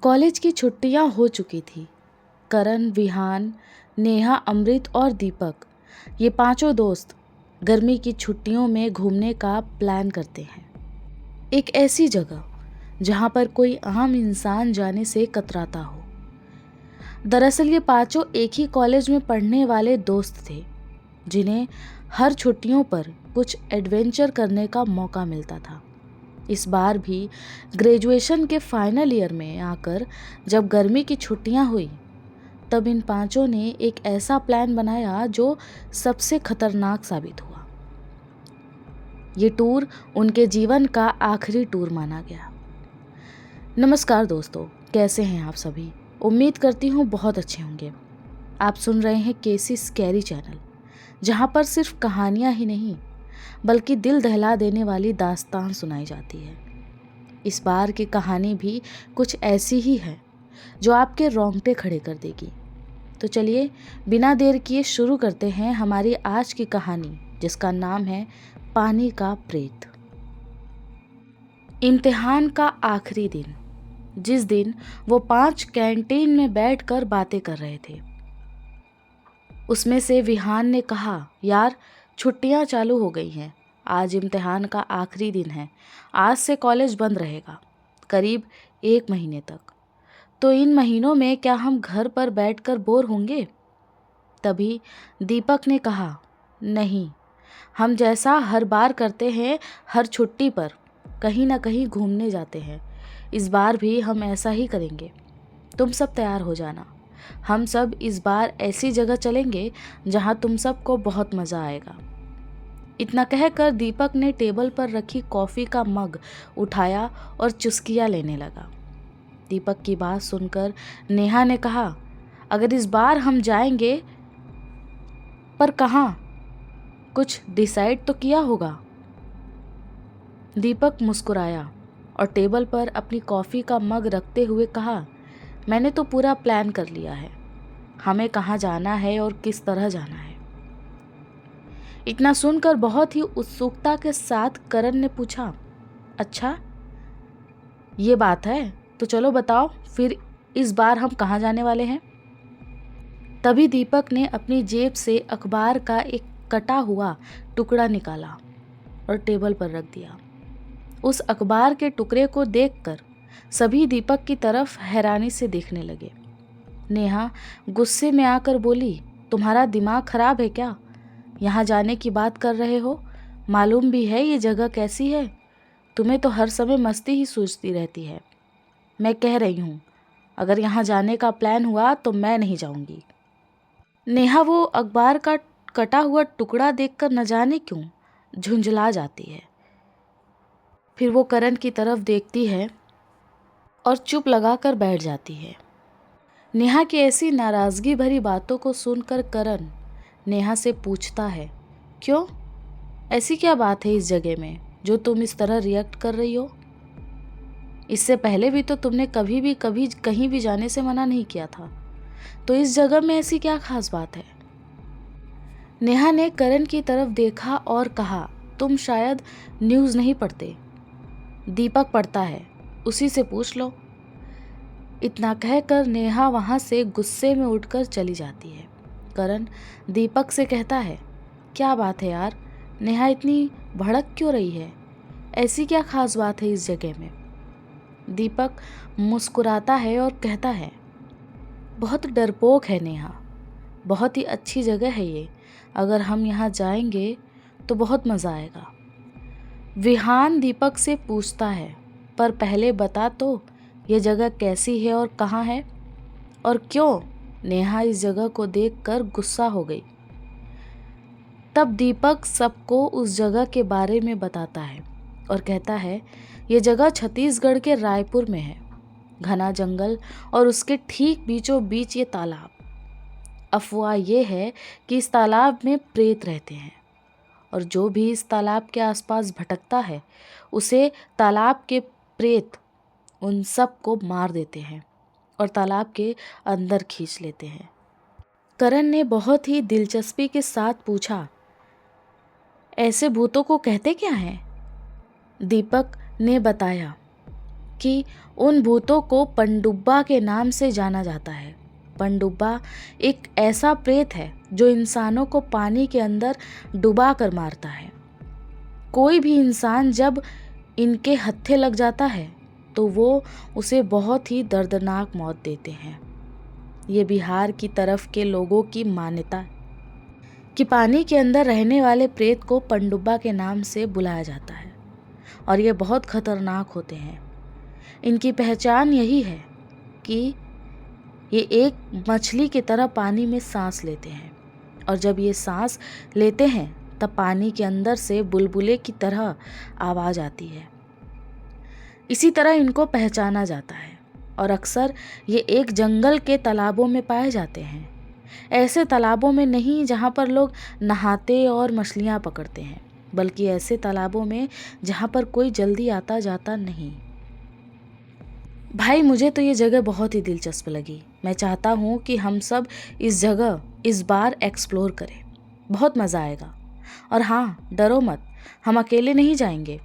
College की छुट्टियां हो चुकी थी। करण, विहान, नेहा, अमृत और दीपक, ये पांचों दोस्त गर्मी की छुट्टियों में घूमने का प्लान करते हैं। एक ऐसी जगह जहां पर कोई आम इंसान जाने से कतराता हो। दरअसल ये पांचों एक ही कॉलेज में पढ़ने वाले दोस्त थे, जिन्हें हर छुट्टियों पर कुछ एडवेंचर करने का मौका मिलता था। इस बार भी ग्रेजुएशन के फाइनल ईयर में आकर जब गर्मी की छुट्टियां हुई, तब इन पांचों ने एक ऐसा प्लान बनाया जो सबसे खतरनाक साबित हुआ। ये टूर उनके जीवन का आखिरी टूर माना गया। नमस्कार दोस्तों, कैसे हैं आप सभी? उम्मीद करती हूँ बहुत अच्छे होंगे। आप सुन रहे हैं केसी स्कैरी चैनल, जहाँ पर सिर्फ कहानियाँ ही नहीं बल्कि दिल दहला देने वाली दास्तान सुनाई जाती है। इस बार की कहानी भी कुछ ऐसी ही है जो आपके रोंगटे खड़े कर देगी। तो चलिए बिना देर किए शुरू करते हैं हमारी आज की कहानी, जिसका नाम है पानी का प्रेत। इम्तिहान का आखिरी दिन, जिस दिन वो 5 कैंटीन में बैठकर बातें कर रहे थे, उसमें से विहान ने कहा, यार छुट्टियां चालू हो गई हैं, आज इम्तिहान का आखिरी दिन है। आज से कॉलेज बंद रहेगा करीब 1 महीने तक। तो इन महीनों में क्या हम घर पर बैठकर बोर होंगे? तभी दीपक ने कहा, नहीं, हम जैसा हर बार करते हैं, हर छुट्टी पर कहीं ना कहीं घूमने जाते हैं। इस बार भी हम ऐसा ही करेंगे। तुम सब तैयार हो जाना। हम सब इस बार ऐसी जगह चलेंगे जहां तुम सबको बहुत मज़ा आएगा। इतना कहकर दीपक ने टेबल पर रखी कॉफ़ी का मग उठाया और चुस्कियाँ लेने लगा। दीपक की बात सुनकर नेहा ने कहा, अगर इस बार हम जाएंगे, पर कहाँ? कुछ डिसाइड तो किया होगा? दीपक मुस्कुराया और टेबल पर अपनी कॉफ़ी का मग रखते हुए कहा, मैंने तो पूरा प्लान कर लिया है। हमें कहाँ जाना है और किस तरह जाना है। इतना सुनकर बहुत ही उत्सुकता के साथ करण ने पूछा, अच्छा ये बात है, तो चलो बताओ फिर इस बार हम कहाँ जाने वाले हैं? तभी दीपक ने अपनी जेब से अखबार का एक कटा हुआ टुकड़ा निकाला और टेबल पर रख दिया। उस अखबार के टुकड़े को देखकर सभी दीपक की तरफ हैरानी से देखने लगे। नेहा गुस्से में आकर बोली, तुम्हारा दिमाग खराब है क्या? यहाँ जाने की बात कर रहे हो? मालूम भी है ये जगह कैसी है? तुम्हें तो हर समय मस्ती ही सूझती रहती है। मैं कह रही हूँ, अगर यहाँ जाने का प्लान हुआ तो मैं नहीं जाऊँगी। नेहा वो अखबार का कटा हुआ टुकड़ा देखकर न जाने क्यों झुंझला जाती है। फिर वो करण की तरफ देखती है और चुप लगाकर बैठ जाती है। नेहा की ऐसी नाराज़गी भरी बातों को सुनकर करण नेहा से पूछता है, क्यों? ऐसी क्या बात है इस जगह में जो तुम इस तरह रिएक्ट कर रही हो? इससे पहले भी तो तुमने कभी कहीं भी जाने से मना नहीं किया था, तो इस जगह में ऐसी क्या खास बात है? नेहा ने करण की तरफ देखा और कहा, तुम शायद न्यूज़ नहीं पढ़ते। दीपक पढ़ता है, उसी से पूछ लो। इतना कहकर नेहा वहाँ से गुस्से में उठकर चली जाती है। करण दीपक से कहता है, क्या बात है यार, नेहा इतनी भड़क क्यों रही है? ऐसी क्या खास बात है इस जगह में? दीपक मुस्कुराता है और कहता है, बहुत डरपोक है नेहा, बहुत ही अच्छी जगह है ये। अगर हम यहाँ जाएंगे तो बहुत मज़ा आएगा। विहान दीपक से पूछता है, पर पहले बता तो ये जगह कैसी है और कहाँ है और क्यों? नेहा इस जगह को देखकर गुस्सा हो गई। तब दीपक सबको उस जगह के बारे में बताता है और कहता है, ये जगह छत्तीसगढ़ के रायपुर में है। घना जंगल और उसके ठीक बीचों बीच ये तालाब। अफवाह ये है कि इस तालाब में प्रेत रहते हैं और जो भी इस तालाब के आसपास भटकता है, उसे तालाब के प्रेत उन सब को मार देते हैं और तालाब के अंदर खींच लेते हैं। करण ने बहुत ही दिलचस्पी के साथ पूछा, ऐसे भूतों को कहते क्या हैं? दीपक ने बताया, कि उन भूतों को पनडुब्बा के नाम से जाना जाता है। पनडुब्बा एक ऐसा प्रेत है जो इंसानों को पानी के अंदर डुबा कर मारता है। कोई भी इंसान जब इनके हत्थे लग जाता है तो वो उसे बहुत ही दर्दनाक मौत देते हैं। ये बिहार की तरफ के लोगों की मान्यता है कि पानी के अंदर रहने वाले प्रेत को पनडुब्बा के नाम से बुलाया जाता है और ये बहुत खतरनाक होते हैं। इनकी पहचान यही है कि ये एक मछली की तरह पानी में सांस लेते हैं और जब ये सांस लेते हैं तब पानी के अंदर से बुलबुले की तरह आवाज़ आती है। इसी तरह इनको पहचाना जाता है और अक्सर ये एक जंगल के तालाबों में पाए जाते हैं। ऐसे तालाबों में नहीं जहाँ पर लोग नहाते और मछलियाँ पकड़ते हैं, बल्कि ऐसे तालाबों में जहाँ पर कोई जल्दी आता जाता नहीं। भाई मुझे तो ये जगह बहुत ही दिलचस्प लगी। मैं चाहता हूँ कि हम सब इस जगह इस बार एक्सप्लोर करें। बहुत मज़ा आएगा। और हाँ, डरो मत, हम अकेले नहीं जाएंगे।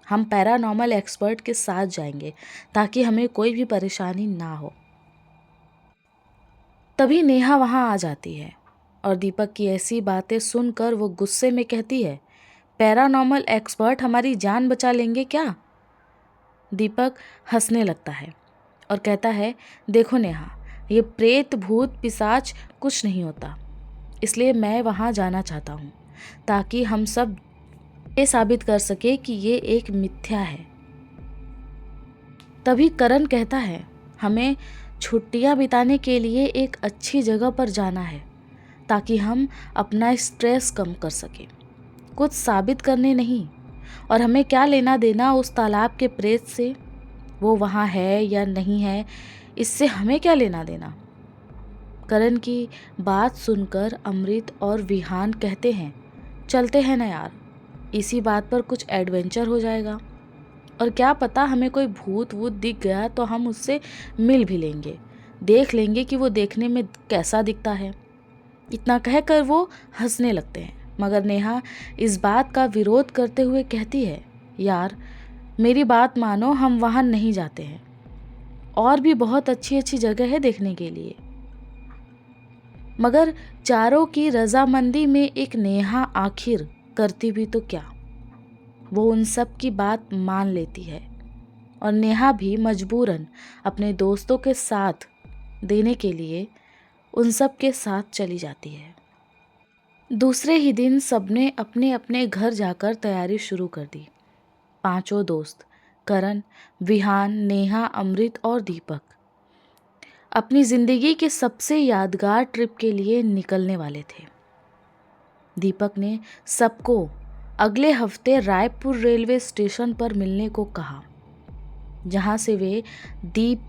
हम पैरानॉर्मल एक्सपर्ट के साथ जाएंगे ताकि हमें कोई भी परेशानी ना हो। तभी नेहा वहाँ आ जाती है और दीपक की ऐसी बातें सुनकर वो गुस्से में कहती है, पैरानॉर्मल एक्सपर्ट हमारी जान बचा लेंगे क्या? दीपक हंसने लगता है और कहता है, देखो नेहा, ये प्रेत भूत पिशाच कुछ नहीं होता, इसलिए मैं वहाँ जाना चाहता हूँ ताकि हम सब ये साबित कर सके कि ये एक मिथ्या है। तभी करण कहता है, हमें छुट्टियां बिताने के लिए एक अच्छी जगह पर जाना है ताकि हम अपना स्ट्रेस कम कर सकें, कुछ साबित करने नहीं। और हमें क्या लेना देना उस तालाब के प्रेत से? वो वहाँ है या नहीं है, इससे हमें क्या लेना देना? करण की बात सुनकर अमृत और विहान कहते हैं, चलते हैं ना यार, इसी बात पर कुछ एडवेंचर हो जाएगा और क्या पता हमें कोई भूत वूत दिख गया तो हम उससे मिल भी लेंगे, देख लेंगे कि वो देखने में कैसा दिखता है। इतना कहकर वो हंसने लगते हैं, मगर नेहा इस बात का विरोध करते हुए कहती है, यार मेरी बात मानो, हम वहाँ नहीं जाते हैं, और भी बहुत अच्छी अच्छी जगह है देखने के लिए। मगर चारों की रजामंदी में एक नेहा आखिर करती भी तो क्या, वो उन सब की बात मान लेती है और नेहा भी मजबूरन अपने दोस्तों के साथ देने के लिए उन सब के साथ चली जाती है। दूसरे ही दिन सबने अपने अपने घर जाकर तैयारी शुरू कर दी। पांचों दोस्त करण, विहान, नेहा, अमृत और दीपक अपनी जिंदगी के सबसे यादगार ट्रिप के लिए निकलने वाले थे। दीपक ने सबको अगले हफ्ते रायपुर रेलवे स्टेशन पर मिलने को कहा, जहां से वे दीप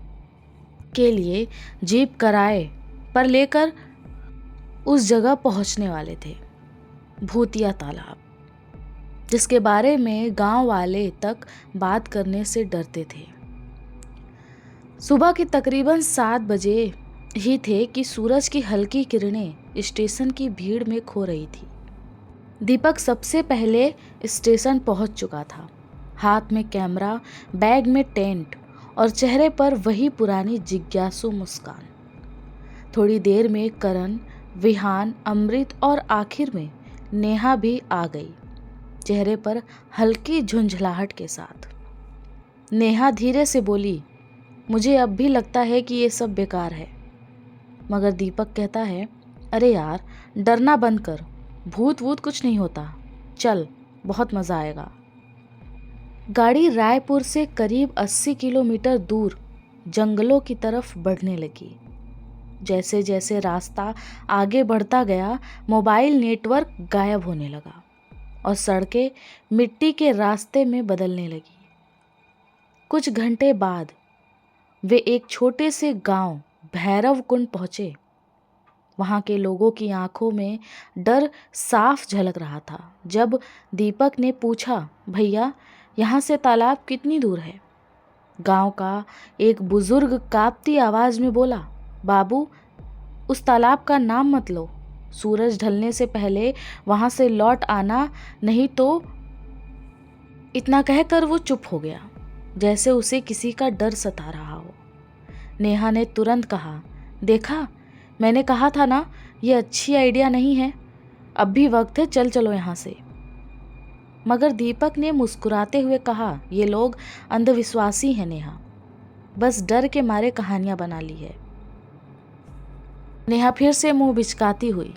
के लिए जीप किराए पर लेकर उस जगह पहुंचने वाले थे, भूतिया तालाब, जिसके बारे में गांव वाले तक बात करने से डरते थे। सुबह के तकरीबन 7 बजे ही थे कि सूरज की हल्की किरणें स्टेशन की भीड़ में खो रही थी। दीपक सबसे पहले स्टेशन पहुंच चुका था, हाथ में कैमरा, बैग में टेंट और चेहरे पर वही पुरानी जिज्ञासु मुस्कान। थोड़ी देर में करण, विहान, अमृत और आखिर में नेहा भी आ गई, चेहरे पर हल्की झुंझलाहट के साथ। नेहा धीरे से बोली, मुझे अब भी लगता है कि ये सब बेकार है। मगर दीपक कहता है, अरे यार डरना बंद कर, भूत वूत कुछ नहीं होता, चल बहुत मज़ा आएगा। गाड़ी रायपुर से करीब 80 किलोमीटर दूर जंगलों की तरफ बढ़ने लगी। जैसे जैसे रास्ता आगे बढ़ता गया, मोबाइल नेटवर्क गायब होने लगा और सड़कें मिट्टी के रास्ते में बदलने लगी। कुछ घंटे बाद वे एक छोटे से गांव भैरव कुंड पहुंचे। वहां के लोगों की आंखों में डर साफ झलक रहा था। जब दीपक ने पूछा, भैया यहाँ से तालाब कितनी दूर है? गांव का एक बुजुर्ग कांपती आवाज में बोला, बाबू उस तालाब का नाम मत लो, सूरज ढलने से पहले वहां से लौट आना, नहीं तो। इतना कहकर वो चुप हो गया। जैसे उसे किसी का डर सता रहा हो। नेहा ने तुरंत कहा, देखा, मैंने कहा था ना, ये अच्छी आइडिया नहीं है। अब भी वक्त है, चल चलो यहाँ से। मगर दीपक ने मुस्कुराते हुए कहा, ये लोग अंधविश्वासी हैं नेहा, बस डर के मारे कहानियां बना ली है। नेहा फिर से मुंह बिचकाती हुई,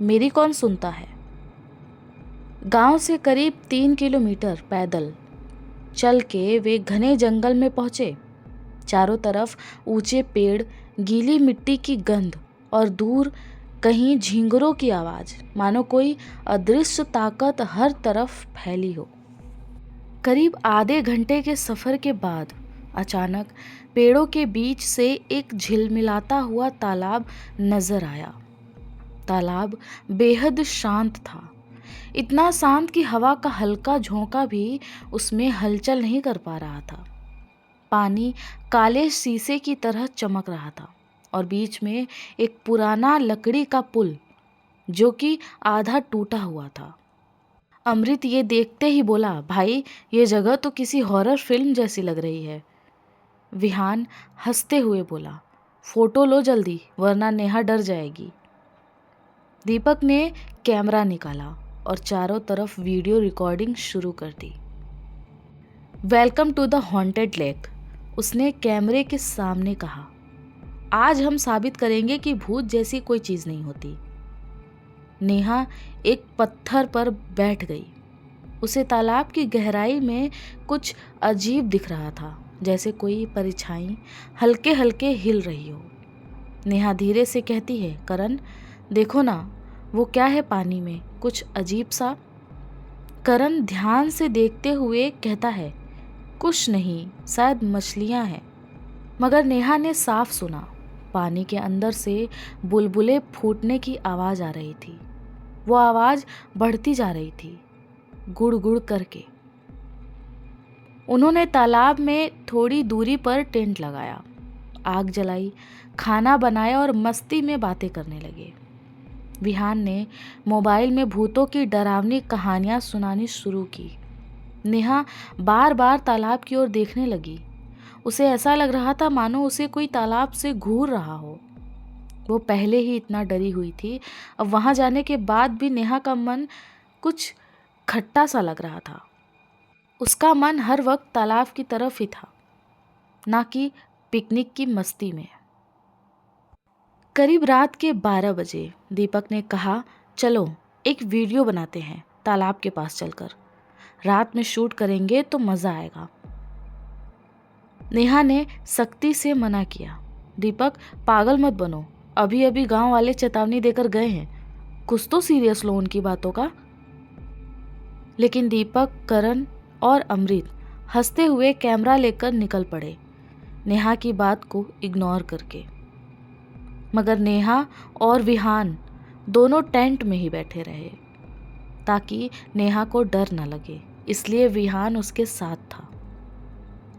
मेरी कौन सुनता है। गांव से करीब 3 किलोमीटर पैदल चल के वे घने जंगल में पहुंचे। चारों तरफ ऊंचे पेड़, गीली मिट्टी की गंध और दूर कहीं झींगरों की आवाज, मानो कोई अदृश्य ताकत हर तरफ फैली हो। करीब आधे घंटे के सफर के बाद अचानक पेड़ों के बीच से एक झिलमिलाता हुआ तालाब नजर आया। तालाब बेहद शांत था, इतना शांत कि हवा का हल्का झोंका भी उसमें हलचल नहीं कर पा रहा था। पानी काले शीशे की तरह चमक रहा था और बीच में एक पुराना लकड़ी का पुल जो कि आधा टूटा हुआ था। अमृत ये देखते ही बोला, भाई, ये जगह तो किसी हॉरर फिल्म जैसी लग रही है। विहान हंसते हुए बोला, फोटो लो जल्दी, वरना नेहा डर जाएगी। दीपक ने कैमरा निकाला और चारों तरफ वीडियो रिकॉर्डिंग शुरू कर दी। Welcome to the haunted lake, उसने कैमरे के सामने कहा। आज हम साबित करेंगे कि भूत जैसी कोई चीज नहीं होती। नेहा एक पत्थर पर बैठ गई। उसे तालाब की गहराई में कुछ अजीब दिख रहा था, जैसे कोई परछाई हल्के हल्के हिल रही हो। नेहा धीरे से कहती है, करण, देखो ना, वो क्या है पानी में, कुछ अजीब सा। करण ध्यान से देखते हुए कहता है, कुछ नहीं, शायद मछलियां हैं। मगर नेहा ने साफ सुना, पानी के अंदर से बुलबुले फूटने की आवाज आ रही थी। वो आवाज बढ़ती जा रही थी, गुड़ गुड़ करके। उन्होंने तालाब में थोड़ी दूरी पर टेंट लगाया, आग जलाई, खाना बनाया और मस्ती में बातें करने लगे। विहान ने मोबाइल में भूतों की डरावनी कहानियां सुनानी शुरू की। नेहा बार बार तालाब की ओर देखने लगी। उसे ऐसा लग रहा था मानो उसे कोई तालाब से घूर रहा हो। वो पहले ही इतना डरी हुई थी, अब वहां जाने के बाद भी नेहा का मन कुछ खट्टा सा लग रहा था। उसका मन हर वक्त तालाब की तरफ ही था, ना कि पिकनिक की मस्ती में। करीब रात के 12 बजे दीपक ने कहा, चलो एक वीडियो बनाते हैं तालाब के पास चलकर, रात में शूट करेंगे तो मज़ा आएगा। नेहा ने सख्ती से मना किया, दीपक, पागल मत बनो, अभी अभी गांव वाले चेतावनी देकर गए हैं, कुछ तो सीरियस लो उनकी बातों का। लेकिन दीपक, करण और अमृत हंसते हुए कैमरा लेकर निकल पड़े, नेहा की बात को इग्नोर करके। मगर नेहा और विहान दोनों टेंट में ही बैठे रहे ताकि नेहा को डर न लगे, इसलिए विहान उसके साथ था।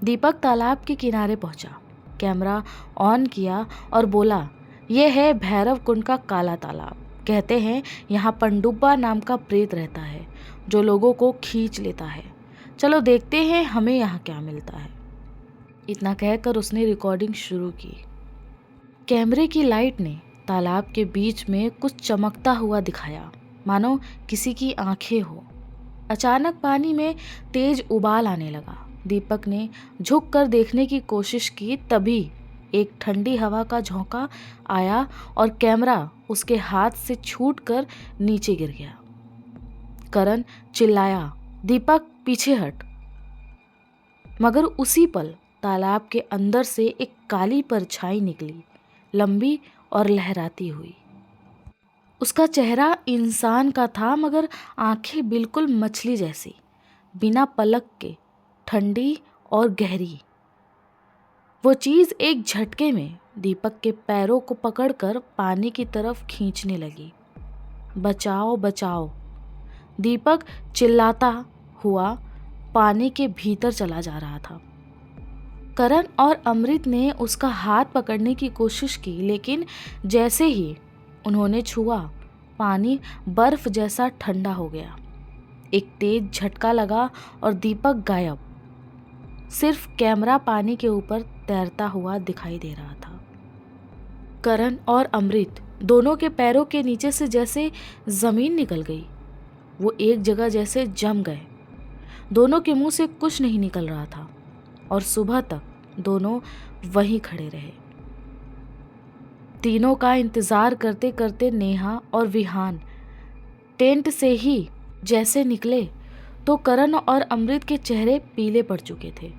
दीपक तालाब के किनारे पहुंचा, कैमरा ऑन किया और बोला, यह है भैरव कुंड का काला तालाब। कहते हैं यहाँ पंडुब्बा नाम का प्रेत रहता है जो लोगों को खींच लेता है। चलो देखते हैं हमें यहाँ क्या मिलता है। इतना कहकर उसने रिकॉर्डिंग शुरू की। कैमरे की लाइट ने तालाब के बीच में कुछ चमकता हुआ दिखाया, मानो किसी की आंखें हो। अचानक पानी में तेज उबाल आने लगा। दीपक ने झुक कर देखने की कोशिश की, तभी एक ठंडी हवा का झोंका आया और कैमरा उसके हाथ से छूटकर नीचे गिर गया। करण चिल्लाया, दीपक पीछे हट। मगर उसी पल तालाब के अंदर से एक काली परछाई निकली, लंबी और लहराती हुई। उसका चेहरा इंसान का था, मगर आंखें बिल्कुल मछली जैसी, बिना पलक के, ठंडी और गहरी। वो चीज़ एक झटके में दीपक के पैरों को पकड़कर पानी की तरफ खींचने लगी। बचाओ बचाओ, दीपक चिल्लाता हुआ पानी के भीतर चला जा रहा था। करण और अमृत ने उसका हाथ पकड़ने की कोशिश की, लेकिन जैसे ही उन्होंने छुआ, पानी बर्फ जैसा ठंडा हो गया। एक तेज झटका लगा और दीपक गायब। सिर्फ कैमरा पानी के ऊपर तैरता हुआ दिखाई दे रहा था। करण और अमृत दोनों के पैरों के नीचे से जैसे जमीन निकल गई। वो एक जगह जैसे जम गए। दोनों के मुंह से कुछ नहीं निकल रहा था और सुबह तक दोनों वहीं खड़े रहे। तीनों का इंतजार करते करते नेहा और विहान टेंट से ही जैसे निकले तो करण और अमृत के चेहरे पीले पड़ चुके थे।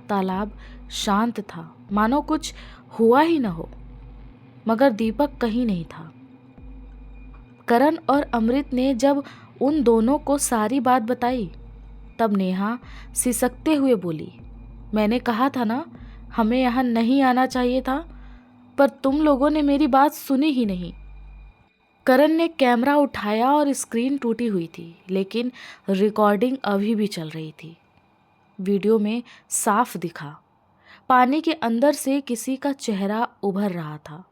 तालाब शांत था, मानो कुछ हुआ ही न हो, मगर दीपक कहीं नहीं था। करण और अमृत ने जब उन दोनों को सारी बात बताई तब नेहा सिसकते हुए बोली, मैंने कहा था ना, हमें यहाँ नहीं आना चाहिए था, पर तुम लोगों ने मेरी बात सुनी ही नहीं। करण ने कैमरा उठाया और स्क्रीन टूटी हुई थी, लेकिन रिकॉर्डिंग अभी भी चल रही थी। वीडियो में साफ दिखा, पानी के अंदर से किसी का चेहरा उभर रहा था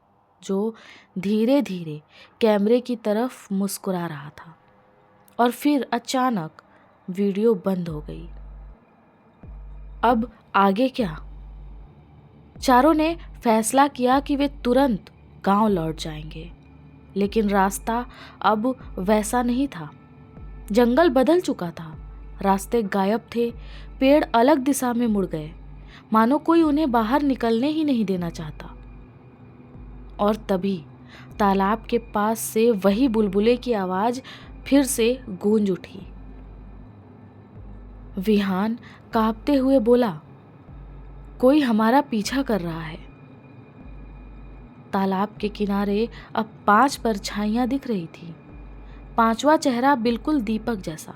जो धीरे धीरे कैमरे की तरफ मुस्कुरा रहा था। और फिर अचानक वीडियो बंद हो गई। अब आगे क्या? चारों ने फैसला किया कि वे तुरंत गांव लौट जाएंगे, लेकिन रास्ता अब वैसा नहीं था। जंगल बदल चुका था, रास्ते गायब थे, पेड़ अलग दिशा में मुड़ गए, मानो कोई उन्हें बाहर निकलने ही नहीं देना चाहता। और तभी तालाब के पास से वही बुलबुले की आवाज फिर से गूंज उठी। विहान कांपते हुए बोला, कोई हमारा पीछा कर रहा है। तालाब के किनारे अब 5 परछाइयां दिख रही थी। 5वां चेहरा बिल्कुल दीपक जैसा।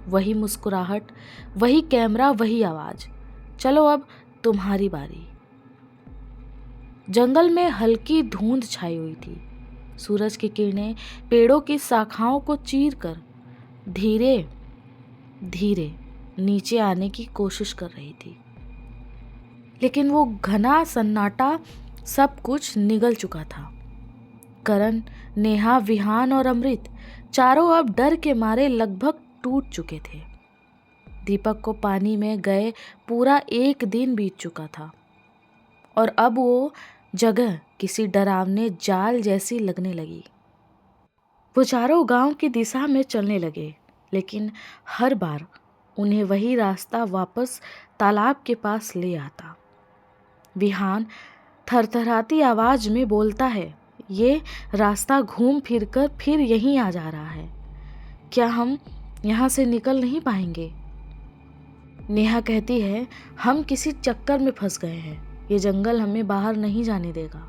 वही मुस्कुराहट, वही कैमरा, वही आवाज। चलो अब तुम्हारी बारी। जंगल में हल्की धुंध छाई हुई थी। सूरज की किरणें पेड़ों की शाखाओं को चीरकर धीरे धीरे नीचे आने की कोशिश कर रही थी, लेकिन वो घना सन्नाटा सब कुछ निगल चुका था। करण, नेहा, विहान और अमृत चारों अब डर के मारे लगभग टूट चुके थे। दीपक को पानी में गए पूरा 1 दिन बीत चुका था और अब वो जगह किसी डरावने जाल जैसी लगने लगी। वो चारों गांव की दिशा में चलने लगे, लेकिन हर बार उन्हें वही रास्ता वापस तालाब के पास ले आता। विहान थरथराती आवाज में बोलता है, ये रास्ता घूम फिर कर फिर यहीं आ जा रहा है। क्या हम यहाँ से निकल नहीं पाएंगे? नेहा कहती है, हम किसी चक्कर में फंस गए हैं, ये जंगल हमें बाहर नहीं जाने देगा।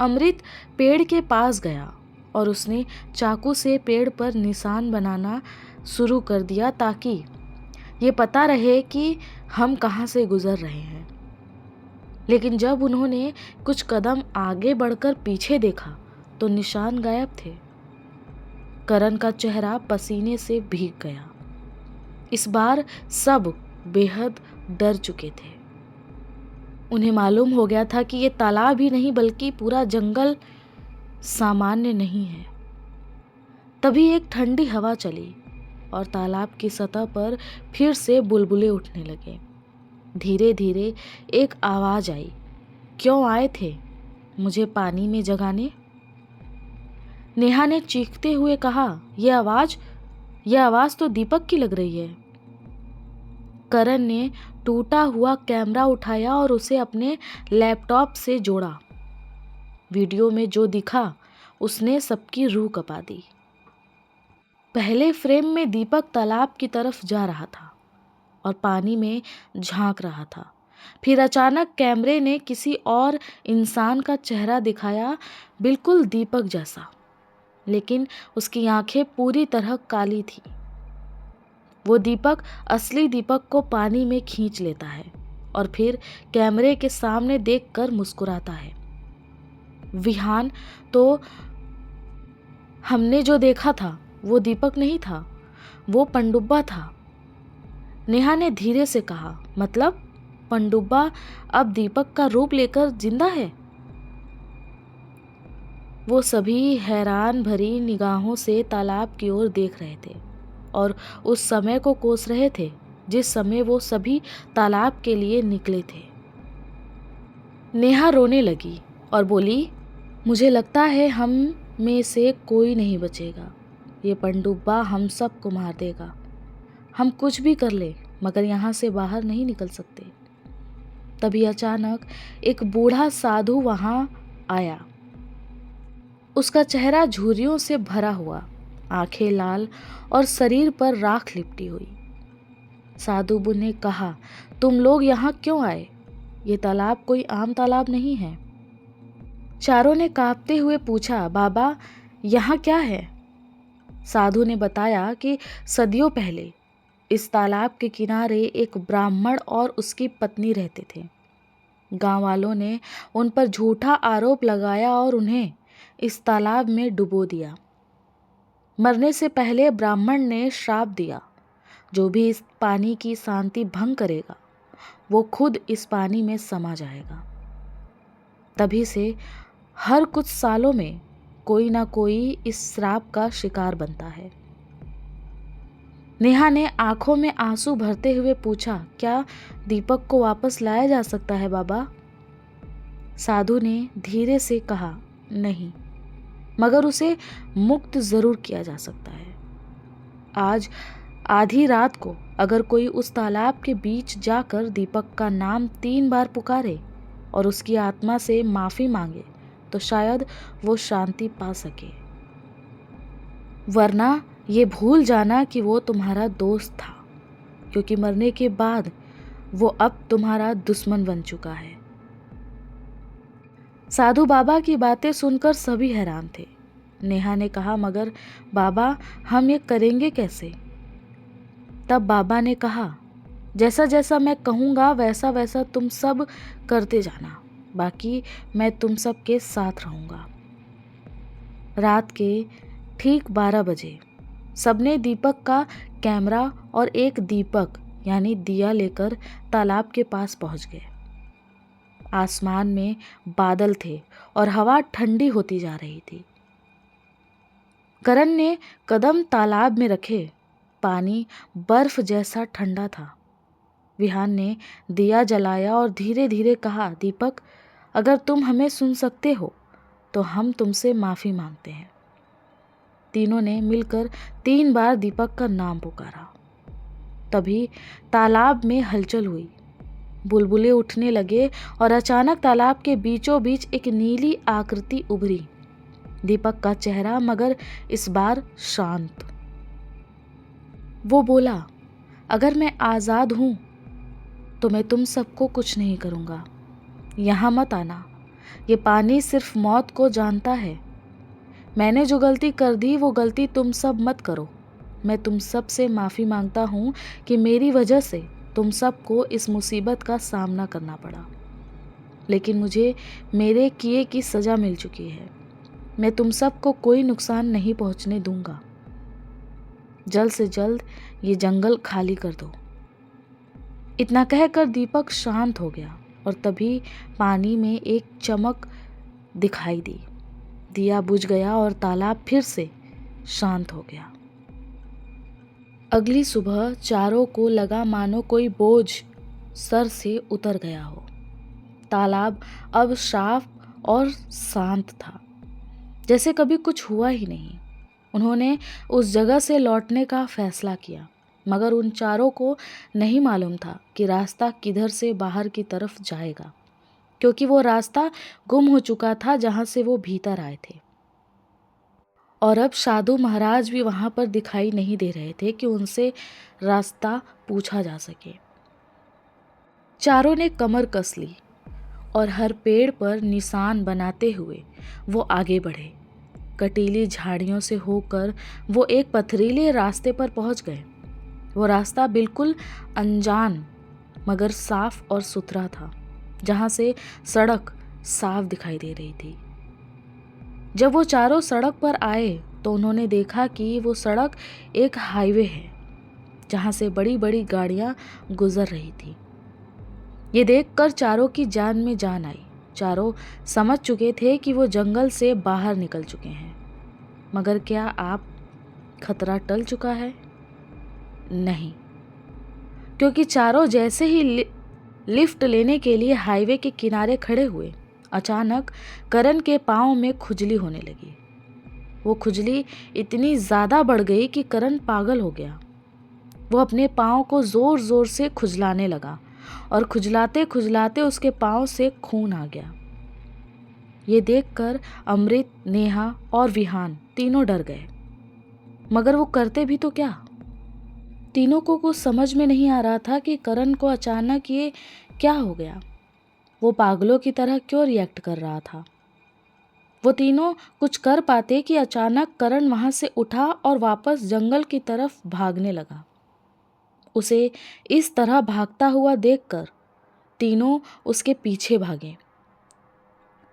अमृत पेड़ के पास गया और उसने चाकू से पेड़ पर निशान बनाना शुरू कर दिया ताकि ये पता रहे कि हम कहाँ से गुजर रहे हैं। लेकिन जब उन्होंने कुछ कदम आगे बढ़कर पीछे देखा तो निशान गायब थे। करण का चेहरा पसीने से भीग गया। इस बार सब बेहद डर चुके थे। उन्हें मालूम हो गया था कि ये तालाब ही नहीं बल्कि पूरा जंगल सामान्य नहीं है। तभी एक ठंडी हवा चली और तालाब की सतह पर फिर से बुलबुले उठने लगे। धीरे धीरे एक आवाज आई, क्यों आए थे मुझे पानी में जगाने? नेहा ने चीखते हुए कहा, यह आवाज तो दीपक की लग रही है। करण ने टूटा हुआ कैमरा उठाया और उसे अपने लैपटॉप से जोड़ा। वीडियो में जो दिखा उसने सबकी रूह कपा दी। पहले फ्रेम में दीपक तालाब की तरफ जा रहा था और पानी में झांक रहा था। फिर अचानक कैमरे ने किसी और इंसान का चेहरा दिखाया, बिल्कुल दीपक जैसा, लेकिन उसकी आंखें पूरी तरह काली थी। वो दीपक असली दीपक को पानी में खींच लेता है और फिर कैमरे के सामने देखकर मुस्कुराता है। विहान, तो हमने जो देखा था वो दीपक नहीं था, वो पनडुब्बा था। नेहा ने धीरे से कहा, मतलब पनडुब्बा अब दीपक का रूप लेकर जिंदा है? वो सभी हैरान भरी निगाहों से तालाब की ओर देख रहे थे और उस समय को कोस रहे थे जिस समय वो सभी तालाब के लिए निकले थे। नेहा रोने लगी और बोली, मुझे लगता है हम में से कोई नहीं बचेगा। ये पनडुब्बा हम सबको मार देगा। हम कुछ भी कर ले मगर यहाँ से बाहर नहीं निकल सकते। तभी अचानक एक बूढ़ा साधु वहाँ आया। उसका चेहरा झुर्रियों से भरा हुआ, आंखें लाल और शरीर पर राख लिपटी हुई। साधु ने कहा, तुम लोग यहाँ क्यों आए? ये तालाब कोई आम तालाब नहीं है। चारों ने कांपते हुए पूछा, बाबा यहाँ क्या है? साधु ने बताया कि सदियों पहले इस तालाब के किनारे एक ब्राह्मण और उसकी पत्नी रहते थे। गांव वालों ने उन पर झूठा आरोप लगाया और उन्हें इस तालाब में डुबो दिया। मरने से पहले ब्राह्मण ने श्राप दिया, जो भी इस पानी की शांति भंग करेगा वो खुद इस पानी में समा जाएगा। तभी से हर कुछ सालों में कोई ना कोई इस श्राप का शिकार बनता है। नेहा ने आंखों में आंसू भरते हुए पूछा, क्या दीपक को वापस लाया जा सकता है बाबा? साधु ने धीरे से कहा, नहीं, मगर उसे मुक्त जरूर किया जा सकता है। आज आधी रात को अगर कोई उस तालाब के बीच जाकर दीपक का नाम 3 बार पुकारे और उसकी आत्मा से माफी मांगे तो शायद वो शांति पा सके, वरना ये भूल जाना कि वो तुम्हारा दोस्त था, क्योंकि मरने के बाद वो अब तुम्हारा दुश्मन बन चुका है। साधु बाबा की बातें सुनकर सभी हैरान थे। नेहा ने कहा, मगर बाबा हम ये करेंगे कैसे? तब बाबा ने कहा, जैसा जैसा मैं कहूँगा वैसा वैसा तुम सब करते जाना, बाकी मैं तुम सब के साथ रहूँगा। रात के ठीक 12 बजे सबने दीपक का कैमरा और एक दीपक यानी दिया लेकर तालाब के पास पहुंच गए। आसमान में बादल थे और हवा ठंडी होती जा रही थी। करण ने कदम तालाब में रखे, पानी बर्फ जैसा ठंडा था। विहान ने दिया जलाया और धीरे धीरे कहा, दीपक अगर तुम हमें सुन सकते हो तो हम तुमसे माफ़ी मांगते हैं। तीनों ने मिलकर 3 बार दीपक का नाम पुकारा। तभी तालाब में हलचल हुई, बुलबुले उठने लगे और अचानक तालाब के बीचों बीच एक नीली आकृति उभरी। दीपक का चेहरा मगर इस बार शांत। वो बोला, अगर मैं आज़ाद हूँ तो मैं तुम सबको कुछ नहीं करूँगा। यहाँ मत आना, ये पानी सिर्फ मौत को जानता है। मैंने जो गलती कर दी वो गलती तुम सब मत करो। मैं तुम सब से माफ़ी मांगता हूँ कि मेरी वजह से तुम सबको इस मुसीबत का सामना करना पड़ा, लेकिन मुझे मेरे किए की सज़ा मिल चुकी है। मैं तुम सबको कोई नुकसान नहीं पहुँचने दूंगा। जल्द से जल्द ये जंगल खाली कर दो। इतना कहकर दीपक शांत हो गया और तभी पानी में एक चमक दिखाई दी। दिया बुझ गया और तालाब फिर से शांत हो गया। अगली सुबह चारों को लगा मानो कोई बोझ सर से उतर गया हो। तालाब अब साफ और शांत था, जैसे कभी कुछ हुआ ही नहीं। उन्होंने उस जगह से लौटने का फैसला किया, मगर उन चारों को नहीं मालूम था कि रास्ता किधर से बाहर की तरफ जाएगा, क्योंकि वो रास्ता गुम हो चुका था जहाँ से वो भीतर आए थे। और अब साधु महाराज भी वहाँ पर दिखाई नहीं दे रहे थे कि उनसे रास्ता पूछा जा सके। चारों ने कमर कस ली और हर पेड़ पर निशान बनाते हुए वो आगे बढ़े। कटीली झाड़ियों से होकर वो एक पथरीले रास्ते पर पहुंच गए। वो रास्ता बिल्कुल अनजान मगर साफ और सुथरा था, जहाँ से सड़क साफ दिखाई दे रही थी। जब वो चारों सड़क पर आए तो उन्होंने देखा कि वो सड़क एक हाईवे है, जहाँ से बड़ी बड़ी गाड़ियाँ गुजर रही थी। ये देखकर चारों की जान में जान आई। चारों समझ चुके थे कि वो जंगल से बाहर निकल चुके हैं, मगर क्या आप खतरा टल चुका है? नहीं, क्योंकि चारों जैसे ही लिफ्ट लेने के लिए हाईवे के किनारे खड़े हुए, अचानक करण के पाँव में खुजली होने लगी। वो खुजली इतनी ज़्यादा बढ़ गई कि करण पागल हो गया। वो अपने पाँव को ज़ोर ज़ोर से खुजलाने लगा और खुजलाते खुजलाते उसके पाँव से खून आ गया। ये देखकर अमृत, नेहा और विहान तीनों डर गए, मगर वो करते भी तो क्या। तीनों को कुछ समझ में नहीं आ रहा था कि करण को अचानक ये क्या हो गया। वो पागलों की तरह क्यों रिएक्ट कर रहा था। वो तीनों कुछ कर पाते कि अचानक करण वहाँ से उठा और वापस जंगल की तरफ भागने लगा। उसे इस तरह भागता हुआ देखकर तीनों उसके पीछे भागे।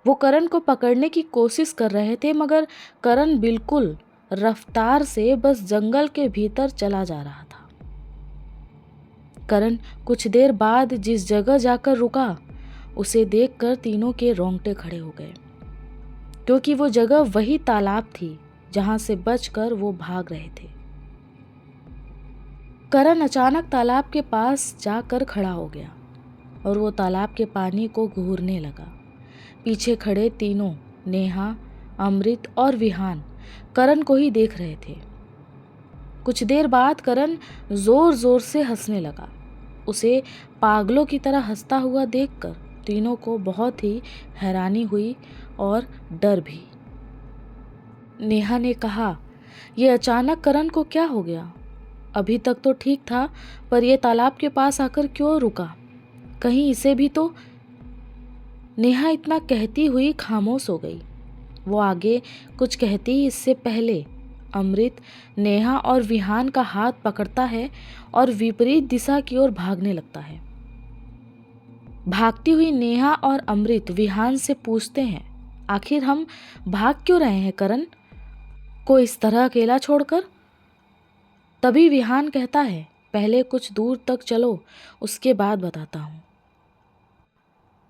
वो करण को पकड़ने की कोशिश कर रहे थे, मगर करण बिल्कुल रफ्तार से बस जंगल के भीतर चला जा रहा था। करण कुछ देर बाद जिस जगह जाकर रुका, उसे देखकर तीनों के रोंगटे खड़े हो गए, क्योंकि वो जगह वही तालाब थी जहां से बचकर वो भाग रहे थे। करण अचानक तालाब के पास जाकर खड़ा हो गया और वो तालाब के पानी को घूरने लगा। पीछे खड़े तीनों, नेहा, अमृत और विहान, करण को ही देख रहे थे। कुछ देर बाद करण जोर जोर से हंसने लगा। उसे पागलों की तरह हंसता हुआ देखकर तीनों को बहुत ही हैरानी हुई और डर भी। नेहा ने कहा, ये अचानक करण को क्या हो गया? अभी तक तो ठीक था, पर यह तालाब के पास आकर क्यों रुका? कहीं इसे भी तो। नेहा इतना कहती हुई खामोश हो गई। वो आगे कुछ कहती इससे पहले अमृत नेहा और विहान का हाथ पकड़ता है और विपरीत दिशा की ओर भागने लगता है। भागती हुई नेहा और अमृत विहान से पूछते हैं, आखिर हम भाग क्यों रहे हैं करण को इस तरह अकेला छोड़कर? तभी विहान कहता है, पहले कुछ दूर तक चलो, उसके बाद बताता हूँ।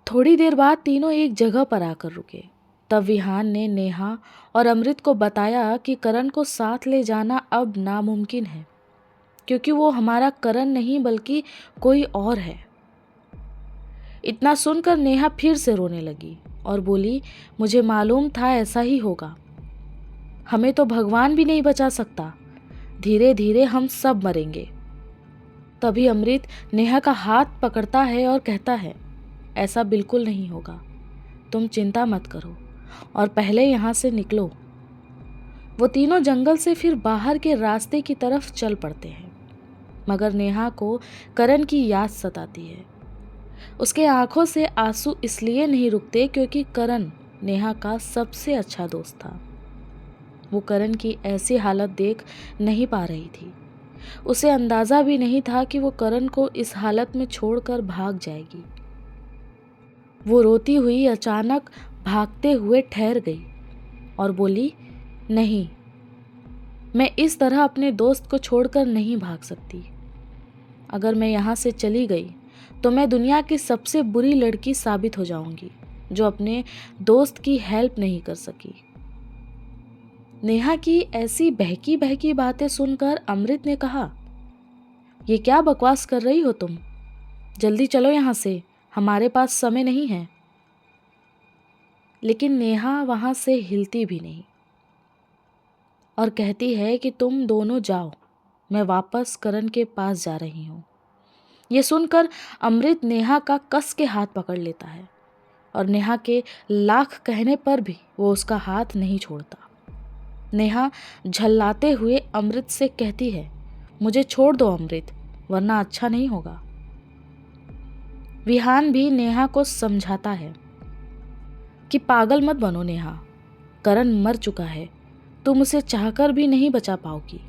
थोड़ी देर बाद तीनों एक जगह पर आकर रुके। तब विहान ने नेहा और अमृत को बताया कि करण को साथ ले जाना अब नामुमकिन है, क्योंकि वो हमारा करण नहीं बल्कि कोई और है। इतना सुनकर नेहा फिर से रोने लगी और बोली, मुझे मालूम था ऐसा ही होगा। हमें तो भगवान भी नहीं बचा सकता। धीरे धीरे हम सब मरेंगे। तभी अमृत नेहा का हाथ पकड़ता है और कहता है, ऐसा बिल्कुल नहीं होगा। तुम चिंता मत करो और पहले यहाँ से निकलो। वो तीनों जंगल से फिर बाहर के रास्ते की तरफ चल पड़ते हैं, मगर नेहा को करण की याद सताती है। उसके आंखों से आंसू इसलिए नहीं रुकते क्योंकि करण नेहा का सबसे अच्छा दोस्त था। वो करण की ऐसी हालत देख नहीं पा रही थी। उसे अंदाज़ा भी नहीं था कि वो करण को इस हालत में छोड़कर भाग जाएगी। वो रोती हुई अचानक भागते हुए ठहर गई और बोली, नहीं, मैं इस तरह अपने दोस्त को छोड़कर नहीं भाग सकती। अगर मैं यहाँ से चली गई तो मैं दुनिया की सबसे बुरी लड़की साबित हो जाऊंगी, जो अपने दोस्त की हेल्प नहीं कर सकी। नेहा की ऐसी बहकी बहकी बातें सुनकर अमृत ने कहा, ये क्या बकवास कर रही हो तुम? जल्दी चलो यहाँ से, हमारे पास समय नहीं है। लेकिन नेहा वहाँ से हिलती भी नहीं और कहती है कि तुम दोनों जाओ, मैं वापस करण के पास जा रही हूँ। ये सुनकर अमृत नेहा का कस के हाथ पकड़ लेता है और नेहा के लाख कहने पर भी वो उसका हाथ नहीं छोड़ता। नेहा झल्लाते हुए अमृत से कहती है, मुझे छोड़ दो अमृत, वरना अच्छा नहीं होगा। विहान भी नेहा को समझाता है कि पागल मत बनो नेहा, करण मर चुका है, तुम उसे चाहकर भी नहीं बचा पाओगी।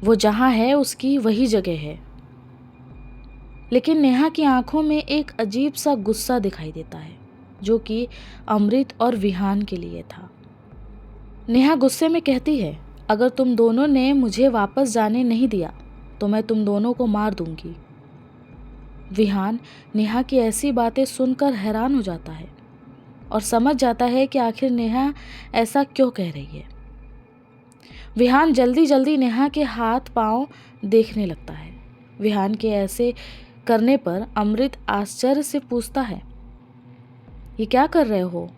वो जहाँ है उसकी वही जगह है। लेकिन नेहा की आंखों में एक अजीब सा गुस्सा दिखाई देता है, जो कि अमृत और विहान के लिए था। नेहा गुस्से में कहती है, अगर तुम दोनों ने मुझे वापस जाने नहीं दिया तो मैं तुम दोनों को मार दूंगी। विहान नेहा की ऐसी बातें सुनकर हैरान हो जाता है और समझ जाता है कि आखिर नेहा ऐसा क्यों कह रही है। विहान जल्दी जल्दी नेहा के हाथ पांव देखने लगता है। विहान के ऐसे करने पर अमृत आश्चर्य से पूछता है, ये क्या कर रहे हो?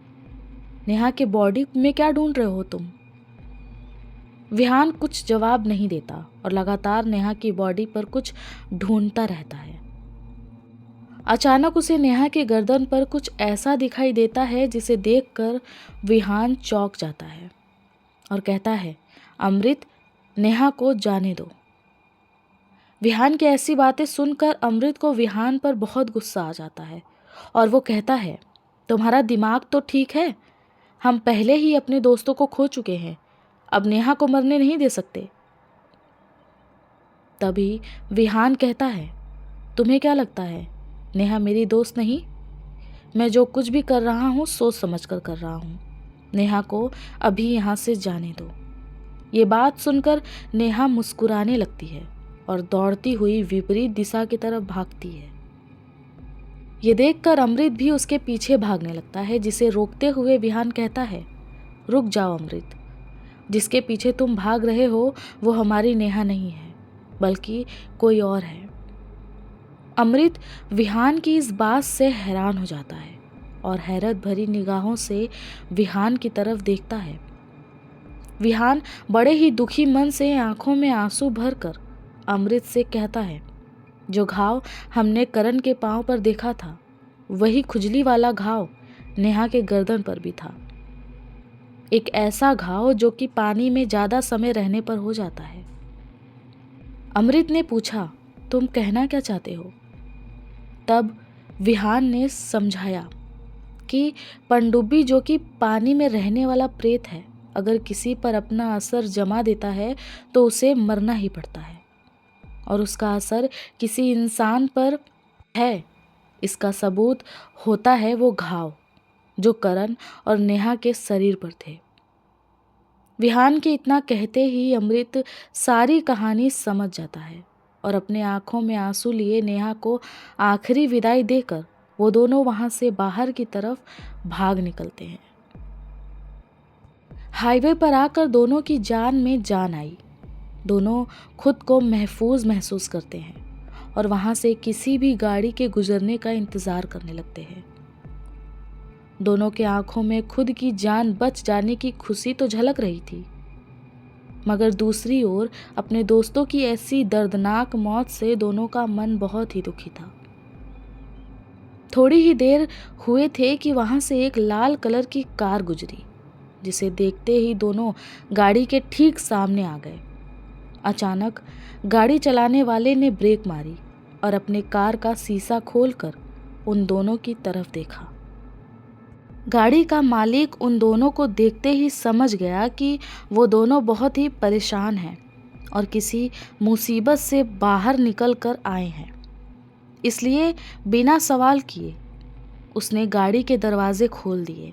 नेहा के बॉडी में क्या ढूंढ रहे हो तुम? विहान कुछ जवाब नहीं देता और लगातार नेहा की बॉडी पर कुछ ढूंढता रहता है। अचानक उसे नेहा के गर्दन पर कुछ ऐसा दिखाई देता है जिसे देखकर विहान चौंक जाता है और कहता है, अमृत, नेहा को जाने दो। विहान की ऐसी बातें सुनकर अमृत को विहान पर बहुत गुस्सा आ जाता है और वो कहता है, तुम्हारा दिमाग तो ठीक है? हम पहले ही अपने दोस्तों को खो चुके हैं, अब नेहा को मरने नहीं दे सकते। तभी विहान कहता है, तुम्हें क्या लगता है नेहा मेरी दोस्त नहीं? मैं जो कुछ भी कर रहा हूँ सोच समझ कर रहा हूँ। नेहा को अभी यहाँ से जाने दो। ये बात सुनकर नेहा मुस्कुराने लगती है और दौड़ती हुई विपरीत दिशा की तरफ भागती है। ये देखकर अमृत भी उसके पीछे भागने लगता है, जिसे रोकते हुए विहान कहता है, रुक जाओ अमृत, जिसके पीछे तुम भाग रहे हो वो हमारी नेहा नहीं है, बल्कि कोई और है। अमृत विहान की इस बात से हैरान हो जाता है और हैरत भरी निगाहों से विहान की तरफ देखता है। विहान बड़े ही दुखी मन से आंखों में आंसू भरकर अमृत से कहता है, जो घाव हमने करण के पांव पर देखा था वही खुजली वाला घाव नेहा के गर्दन पर भी था। एक ऐसा घाव जो कि पानी में ज़्यादा समय रहने पर हो जाता है। अमृत ने पूछा, तुम कहना क्या चाहते हो? तब विहान ने समझाया कि पनडुब्बी जो कि पानी में रहने वाला प्रेत है, अगर किसी पर अपना असर जमा देता है तो उसे मरना ही पड़ता है और उसका असर किसी इंसान पर है। इसका सबूत होता है वो घाव जो करण और नेहा के शरीर पर थे। विहान के इतना कहते ही अमृत सारी कहानी समझ जाता है और अपने आंखों में आंसू लिए नेहा को आखिरी विदाई देकर वो दोनों वहां से बाहर की तरफ भाग निकलते हैं। हाईवे पर आकर दोनों की जान में जान आई। दोनों खुद को महफूज महसूस करते हैं और वहां से किसी भी गाड़ी के गुजरने का इंतजार करने लगते हैं। दोनों के आंखों में खुद की जान बच जाने की खुशी तो झलक रही थी, मगर दूसरी ओर अपने दोस्तों की ऐसी दर्दनाक मौत से दोनों का मन बहुत ही दुखी था। थोड़ी ही देर हुए थे कि वहां से एक लाल कलर की कार गुजरी, जिसे देखते ही दोनों गाड़ी के ठीक सामने आ गए। अचानक गाड़ी चलाने वाले ने ब्रेक मारी और अपने कार का शीशा खोलकर उन दोनों की तरफ देखा। गाड़ी का मालिक उन दोनों को देखते ही समझ गया कि वो दोनों बहुत ही परेशान हैं और किसी मुसीबत से बाहर निकल कर आए हैं। इसलिए बिना सवाल किए उसने गाड़ी के दरवाजे खोल दिए।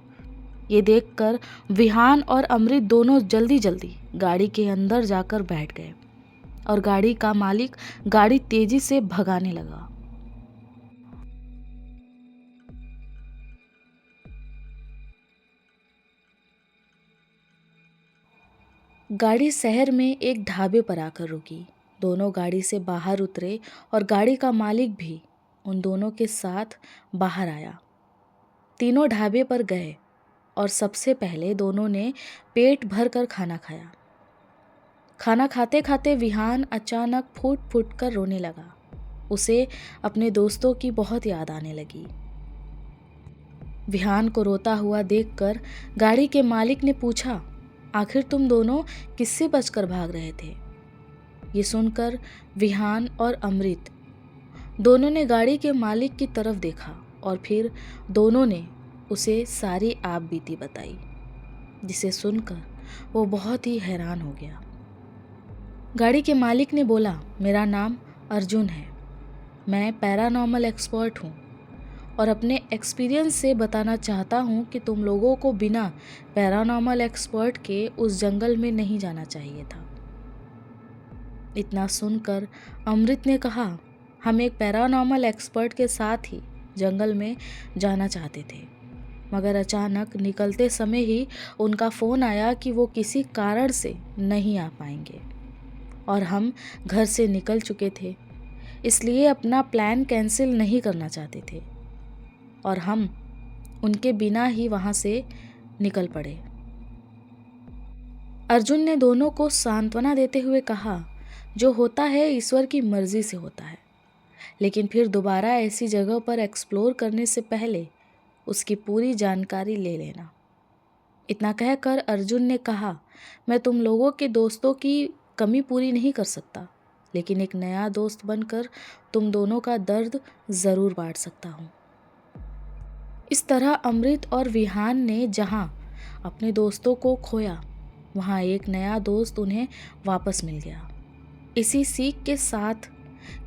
ये देखकर विहान और अमृत दोनों जल्दी जल्दी गाड़ी के अंदर जाकर बैठ गए और गाड़ी का मालिक गाड़ी तेजी से भगाने लगा। गाड़ी शहर में एक ढाबे पर आकर रुकी। दोनों गाड़ी से बाहर उतरे और गाड़ी का मालिक भी उन दोनों के साथ बाहर आया। तीनों ढाबे पर गए और सबसे पहले दोनों ने पेट भर कर खाना खाया। खाना खाते खाते विहान अचानक फूट फूट कर रोने लगा। उसे अपने दोस्तों की बहुत याद आने लगी। विहान को रोता हुआ देखकर गाड़ी के मालिक ने पूछा, आखिर तुम दोनों किससे बचकर भाग रहे थे? ये सुनकर विहान और अमृत दोनों ने गाड़ी के मालिक की तरफ देखा और फिर दोनों ने उसे सारी आप बीती बताई, जिसे सुनकर वो बहुत ही हैरान हो गया। गाड़ी के मालिक ने बोला, मेरा नाम अर्जुन है, मैं पैरानॉर्मल एक्सपर्ट हूँ और अपने एक्सपीरियंस से बताना चाहता हूँ कि तुम लोगों को बिना पैरानॉर्मल एक्सपर्ट के उस जंगल में नहीं जाना चाहिए था। इतना सुनकर अमृत ने कहा, हम एक पैरानॉर्मल एक्सपर्ट के साथ ही जंगल में जाना चाहते थे, मगर अचानक निकलते समय ही उनका फ़ोन आया कि वो किसी कारण से नहीं आ पाएंगे और हम घर से निकल चुके थे। इसलिए अपना प्लान कैंसिल नहीं करना चाहते थे और हम उनके बिना ही वहाँ से निकल पड़े। अर्जुन ने दोनों को सांत्वना देते हुए कहा, जो होता है ईश्वर की मर्जी से होता है, लेकिन फिर दोबारा ऐसी जगह पर एक्सप्लोर करने से पहले उसकी पूरी जानकारी ले लेना। इतना कहकर अर्जुन ने कहा, मैं तुम लोगों के दोस्तों की कमी पूरी नहीं कर सकता, लेकिन एक नया दोस्त बनकर तुम दोनों का दर्द ज़रूर बांट सकता हूँ। इस तरह अमृत और विहान ने जहाँ अपने दोस्तों को खोया, वहाँ एक नया दोस्त उन्हें वापस मिल गया। इसी सीख के साथ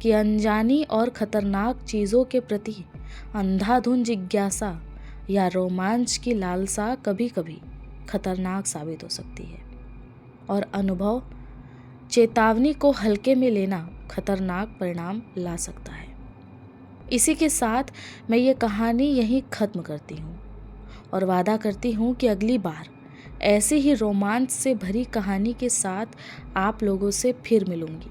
कि अनजानी और ख़तरनाक चीज़ों के प्रति अंधाधुंध जिज्ञासा या रोमांच की लालसा कभी कभी खतरनाक साबित हो सकती है और अनुभव चेतावनी को हल्के में लेना खतरनाक परिणाम ला सकता है। इसी के साथ मैं ये कहानी यहीं ख़त्म करती हूँ और वादा करती हूँ कि अगली बार ऐसी ही रोमांच से भरी कहानी के साथ आप लोगों से फिर मिलूँगी।